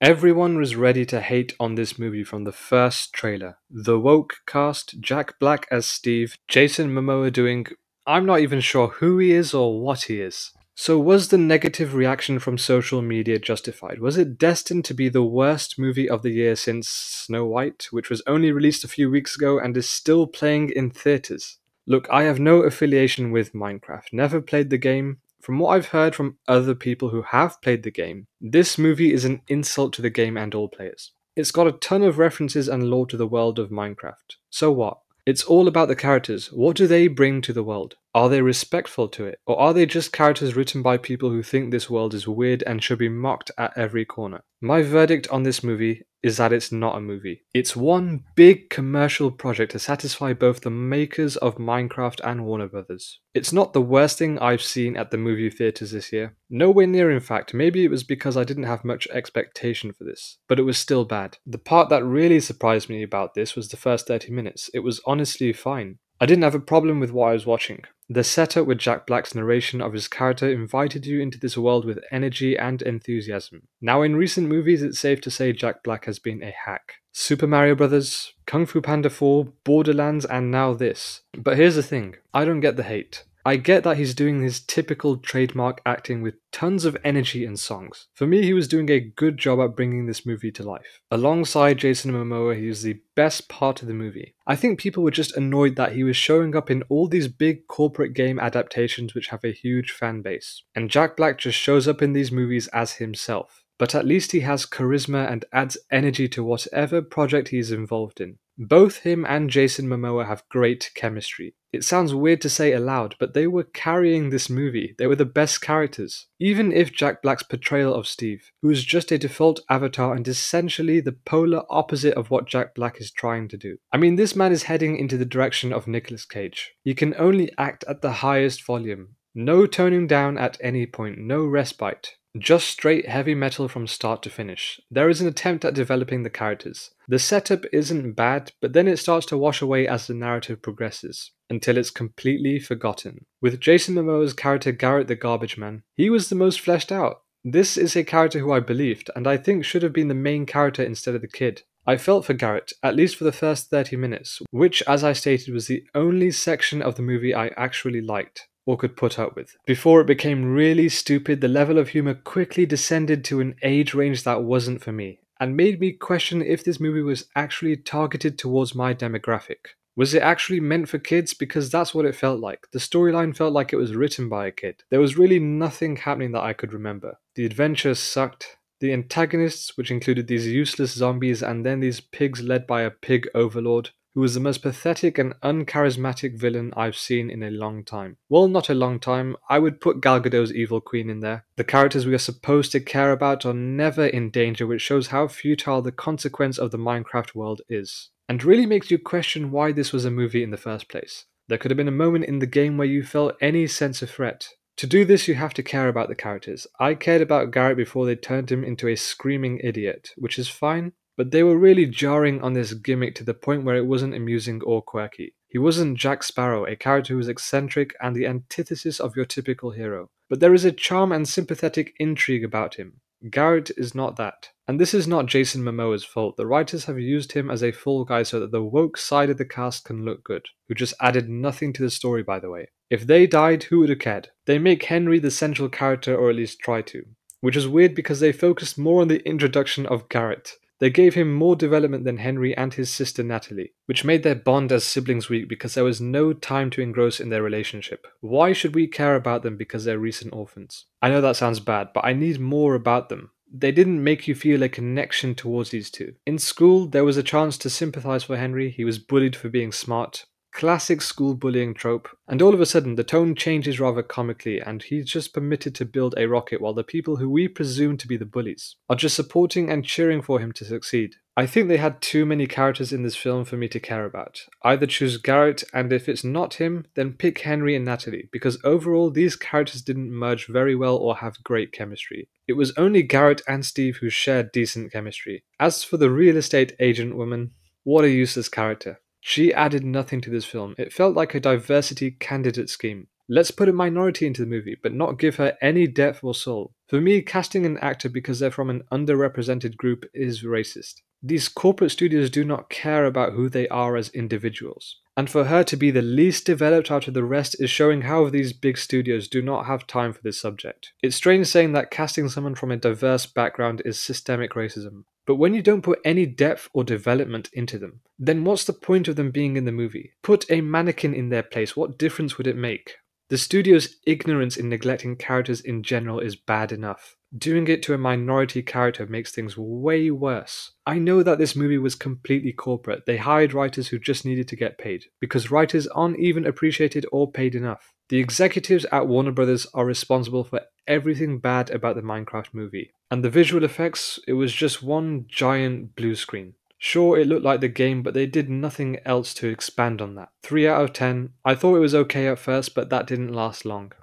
Everyone was ready to hate on this movie from the first trailer. The woke cast, Jack Black as Steve, Jason Momoa doing I'm not even sure who he is or what he is. So was the negative reaction from social media justified? Was it destined to be the worst movie of the year since Snow White, which was only released a few weeks ago and is still playing in theaters? Look, I have no affiliation with Minecraft, never played the game. From what I've heard from other people who have played the game, this movie is an insult to the game and all players. It's got a ton of references and lore to the world of Minecraft. So what? It's all about the characters. What do they bring to the world? Are they respectful to it? Or are they just characters written by people who think this world is weird and should be mocked at every corner? My verdict on this movie is that it's not a movie. It's one big commercial project to satisfy both the makers of Minecraft and Warner Brothers. It's not the worst thing I've seen at the movie theaters this year. Nowhere near, in fact. Maybe it was because I didn't have much expectation for this, but it was still bad. The part that really surprised me about this was the first 30 minutes. It was honestly fine. I didn't have a problem with what I was watching. The setup with Jack Black's narration of his character invited you into this world with energy and enthusiasm. Now, in recent movies, it's safe to say Jack Black has been a hack. Super Mario Bros., Kung Fu Panda 4, Borderlands, and now this. But here's the thing, I don't get the hate. I get that he's doing his typical trademark acting with tons of energy and songs. For me, he was doing a good job at bringing this movie to life. Alongside Jason Momoa, he was the best part of the movie. I think people were just annoyed that he was showing up in all these big corporate game adaptations which have a huge fan base. And Jack Black just shows up in these movies as himself. But at least he has charisma and adds energy to whatever project he is involved in. Both him and Jason Momoa have great chemistry. It sounds weird to say aloud, but they were carrying this movie. They were the best characters. Even if Jack Black's portrayal of Steve, who is just a default avatar and essentially the polar opposite of what Jack Black is trying to do. I mean, this man is heading into the direction of Nicolas Cage. He can only act at the highest volume. No toning down at any point, no respite. Just straight heavy metal from start to finish. There is an attempt at developing the characters. The setup isn't bad, but then it starts to wash away as the narrative progresses, until it's completely forgotten. With Jason Momoa's character Garrett the Garbage Man, he was the most fleshed out. This is a character who I believed, and I think should have been the main character instead of the kid. I felt for Garrett, at least for the first 30 minutes, which, as I stated, was the only section of the movie I actually liked or could put up with. Before it became really stupid, the level of humour quickly descended to an age range that wasn't for me, and made me question if this movie was actually targeted towards my demographic. Was it actually meant for kids? Because that's what it felt like. The storyline felt like it was written by a kid. There was really nothing happening that I could remember. The adventure sucked. The antagonists, which included these useless zombies and then these pigs led by a pig overlord, who was the most pathetic and uncharismatic villain I've seen in a long time. Well, not a long time. I would put Gal Gadot's Evil Queen in there. The characters we are supposed to care about are never in danger, which shows how futile the consequence of the Minecraft world is. And really makes you question why this was a movie in the first place. There could have been a moment in the game where you felt any sense of threat. To do this, you have to care about the characters. I cared about Garrett before they turned him into a screaming idiot, which is fine. But they were really jarring on this gimmick to the point where it wasn't amusing or quirky. He wasn't Jack Sparrow, a character who was eccentric and the antithesis of your typical hero. But there is a charm and sympathetic intrigue about him. Garrett is not that. And this is not Jason Momoa's fault. The writers have used him as a fall guy so that the woke side of the cast can look good, who just added nothing to the story, by the way. If they died, who would have cared? They make Henry the central character, or at least try to. Which is weird because they focused more on the introduction of Garrett. They gave him more development than Henry and his sister Natalie, which made their bond as siblings weak because there was no time to engross in their relationship. Why should we care about them because they're recent orphans? I know that sounds bad, but I need more about them. They didn't make you feel a connection towards these two. In school, there was a chance to sympathize for Henry. He was bullied for being smart. Classic school bullying trope, and all of a sudden the tone changes rather comically and he's just permitted to build a rocket while the people who we presume to be the bullies are just supporting and cheering for him to succeed. I think they had too many characters in this film for me to care about. Either choose Garrett, and if it's not him, then pick Henry and Natalie, because overall these characters didn't merge very well or have great chemistry. It was only Garrett and Steve who shared decent chemistry. As for the real estate agent woman, what a useless character. She added nothing to this film. It felt like a diversity candidate scheme. Let's put a minority into the movie, but not give her any depth or soul. For me, casting an actor because they're from an underrepresented group is racist. These corporate studios do not care about who they are as individuals. And for her to be the least developed out of the rest is showing how these big studios do not have time for this subject. It's strange saying that casting someone from a diverse background is systemic racism. But when you don't put any depth or development into them, then what's the point of them being in the movie? Put a mannequin in their place, what difference would it make? The studio's ignorance in neglecting characters in general is bad enough. Doing it to a minority character makes things way worse. I know that this movie was completely corporate. They hired writers who just needed to get paid, because writers aren't even appreciated or paid enough. The executives at Warner Brothers are responsible for everything bad about the Minecraft movie. And the visual effects, it was just one giant blue screen. Sure, it looked like the game, but they did nothing else to expand on that. 3 out of 10. I thought it was okay at first, but that didn't last long.